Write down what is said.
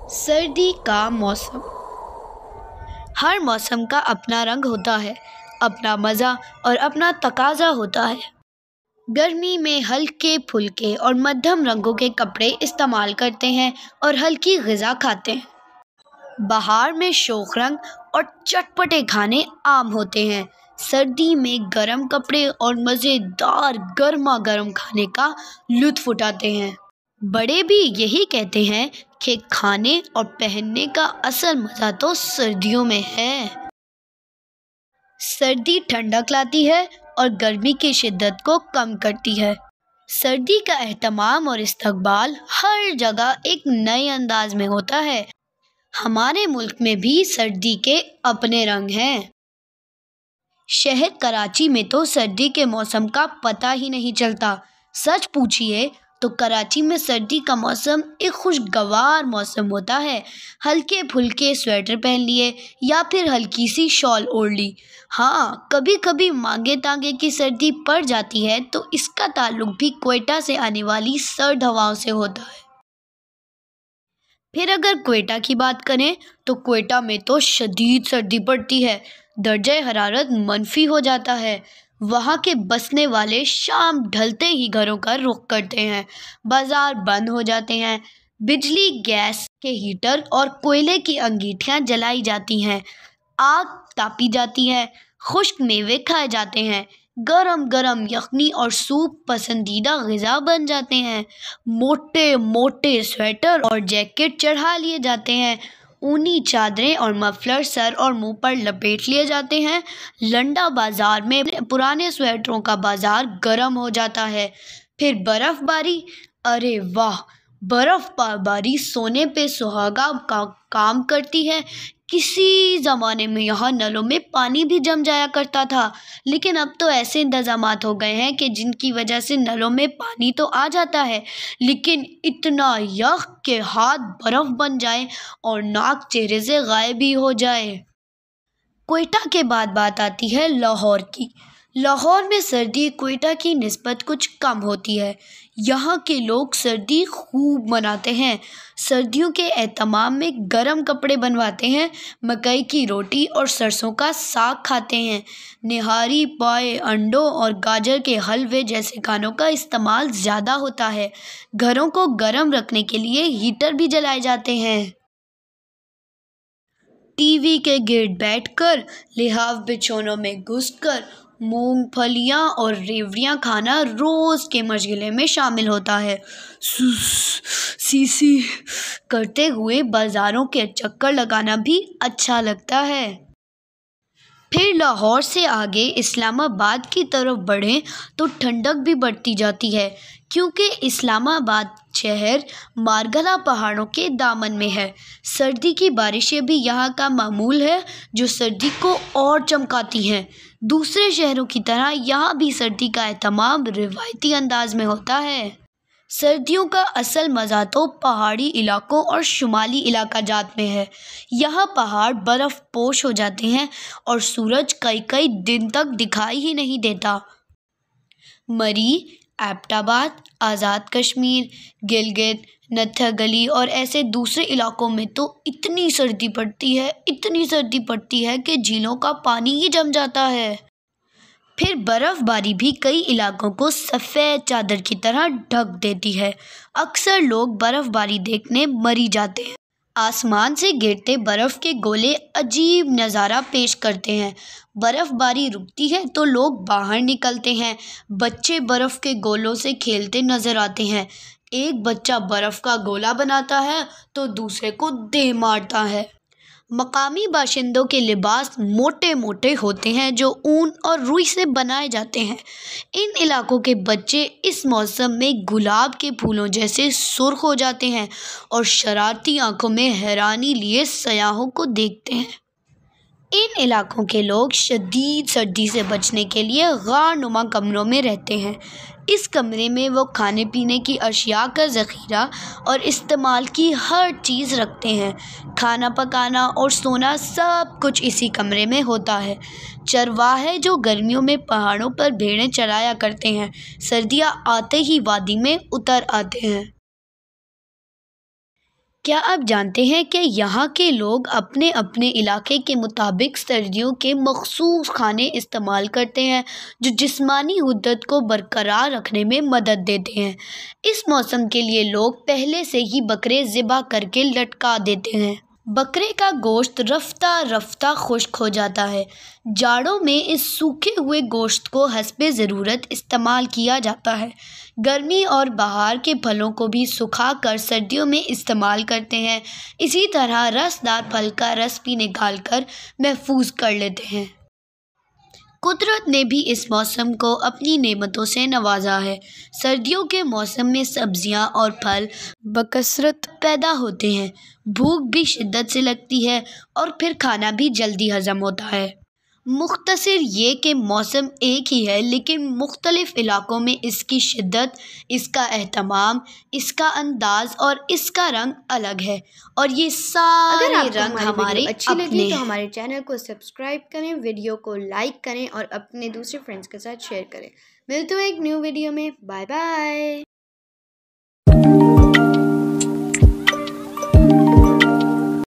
सर्दी का मौसम। हर मौसम का अपना रंग होता है, अपना मज़ा और अपना तकाज़ा होता है। गर्मी में हल्के फुल्के और मध्यम रंगों के कपड़े इस्तेमाल करते हैं और हल्की ग़िज़ा खाते हैं। बहार में शोख रंग और चटपटे खाने आम होते हैं। सर्दी में गर्म कपड़े और मज़ेदार गर्मा गर्म खाने का लुत्फ़ उठाते हैं। बड़े भी यही कहते हैं कि खाने और पहनने का असल मज़ा तो सर्दियों में है। सर्दी ठंडक लाती है और गर्मी की शिद्दत को कम करती है। सर्दी का एहतमाम और इस्तकबाल हर जगह एक नए अंदाज में होता है। हमारे मुल्क में भी सर्दी के अपने रंग हैं। शहर कराची में तो सर्दी के मौसम का पता ही नहीं चलता। सच पूछिए तो कराची में सर्दी का मौसम एक खुशगवार मौसम होता है। हल्के फुल्के स्वेटर पहन लिए या फिर हल्की सी शॉल ओढ़ ली। हाँ, कभी कभी मांगे तांगे की सर्दी पड़ जाती है तो इसका ताल्लुक भी क्वेटा से आने वाली सर्द हवाओं से होता है। फिर अगर क्वेटा की बात करें तो क्वेटा में तो शदीद सर्दी पड़ती है। दर्जा हरारत मनफी हो जाता है। वहाँ के बसने वाले शाम ढलते ही घरों का रुख करते हैं। बाजार बंद हो जाते हैं। बिजली, गैस के हीटर और कोयले की अंगीठियाँ जलाई जाती हैं। आग तापी जाती है। खुश्क मेवे खाए जाते हैं। गरम गरम यखनी और सूप पसंदीदा ग़िज़ा बन जाते हैं। मोटे मोटे स्वेटर और जैकेट चढ़ा लिए जाते हैं। ऊनी चादरें और मफलर सर और मुंह पर लपेट लिए जाते हैं। लंडा बाज़ार में पुराने स्वेटरों का बाज़ार गर्म हो जाता है। फिर बर्फ़बारी, अरे वाह, बर्फ़बारी सोने पे सुहागा का काम करती है। किसी ज़माने में यहाँ नलों में पानी भी जम जाया करता था, लेकिन अब तो ऐसे इंतज़ामात हो गए हैं कि जिनकी वजह से नलों में पानी तो आ जाता है, लेकिन इतना यख के हाथ बर्फ़ बन जाए और नाक चेहरे से गायब ही हो जाए। क्वेटा के बाद बात आती है लाहौर की। लाहौर में सर्दी क्वेटा की निस्बत कुछ कम होती है। यहाँ के लोग सर्दी खूब मनाते हैं। सर्दियों के एहतमाम में गर्म कपड़े बनवाते हैं। मकई की रोटी और सरसों का साग खाते हैं। निहारी, पाए, अंडों और गाजर के हलवे जैसे खानों का इस्तेमाल ज़्यादा होता है। घरों को गर्म रखने के लिए हीटर भी जलाए जाते हैं। टीवी के गिर्द बैठकर, लिहाफ बिछौनों में घुसकर मूंगफलियाँ और रेवड़ियाँ खाना रोज़ के मशगले में शामिल होता है। सीसी करते हुए बाज़ारों के चक्कर लगाना भी अच्छा लगता है। फिर लाहौर से आगे इस्लामाबाद की तरफ बढ़ें तो ठंडक भी बढ़ती जाती है, क्योंकि इस्लामाबाद शहर मारगला पहाड़ों के दामन में है। सर्दी की बारिशें भी यहाँ का मामूल है, जो सर्दी को और चमकाती हैं। दूसरे शहरों की तरह यहाँ भी सर्दी का एहतमाम रिवायती अंदाज में होता है। सर्दियों का असल मज़ा तो पहाड़ी इलाकों और शुमाली इलाका जात में है। यहाँ पहाड़ बर्फ़ पोश हो जाते हैं और सूरज कई कई दिन तक दिखाई ही नहीं देता। मरी, एबटाबाद, आज़ाद कश्मीर, गिलगित, नथगली और ऐसे दूसरे इलाकों में तो इतनी सर्दी पड़ती है कि झीलों का पानी ही जम जाता है। फिर बर्फ़बारी भी कई इलाकों को सफ़ेद चादर की तरह ढक देती है। अक्सर लोग बर्फ़बारी देखने मरी जाते हैं। आसमान से गिरते बर्फ़ के गोले अजीब नज़ारा पेश करते हैं। बर्फ़बारी रुकती है तो लोग बाहर निकलते हैं। बच्चे बर्फ़ के गोलों से खेलते नज़र आते हैं। एक बच्चा बर्फ़ का गोला बनाता है तो दूसरे को दे मारता है। मकामी बाशिंदों के लिबास मोटे मोटे होते हैं, जो ऊन और रुई से बनाए जाते हैं। इन इलाकों के बच्चे इस मौसम में गुलाब के फूलों जैसे सुर्ख हो जाते हैं और शरारती आंखों में हैरानी लिए सयाहों को देखते हैं। इन इलाकों के लोग शदीद सर्दी से बचने के लिए गार नुमा कमरों में रहते हैं। इस कमरे में वो खाने पीने की अशिया का ज़ख़ीरा और इस्तेमाल की हर चीज़ रखते हैं। खाना पकाना और सोना सब कुछ इसी कमरे में होता है। चरवाहे जो गर्मियों में पहाड़ों पर भेड़ें चराया करते हैं, सर्दियाँ आते ही वादी में उतर आते हैं। क्या आप जानते हैं कि यहाँ के लोग अपने अपने इलाके के मुताबिक सर्दियों के मखसूस खाने इस्तेमाल करते हैं जो जिस्मानी हुद्दत को बरकरार रखने में मदद देते हैं। इस मौसम के लिए लोग पहले से ही बकरे ज़िबा करके लटका देते हैं। बकरे का गोश्त रफ्ता रफ्ता खुश्क हो जाता है। जाड़ों में इस सूखे हुए गोश्त को हस्बे ज़रूरत इस्तेमाल किया जाता है। गर्मी और बहार के फलों को भी सुखा कर सर्दियों में इस्तेमाल करते हैं। इसी तरह रसदार फल का रस भी निकाल कर महफूज कर लेते हैं। कुदरत ने भी इस मौसम को अपनी नेमतों से नवाजा है। सर्दियों के मौसम में सब्जियां और फल बकसरत पैदा होते हैं। भूख भी शिद्दत से लगती है और फिर खाना भी जल्दी हजम होता है। मुख्तसर ये कि मौसम एक ही है लेकिन मुख्तलिफ इलाकों में इसकी शिद्दत, इसका एहतमाम, इसका अंदाज़ और इसका रंग अलग है और ये सारे रंग हमारे अच्छी अपने लगी तो हैं। हमारे चैनल को सब्सक्राइब करें, वीडियो को लाइक करें और अपने दूसरे फ्रेंड्स के साथ शेयर करें। मिलते हैं एक न्यू वीडियो में। Bye bye.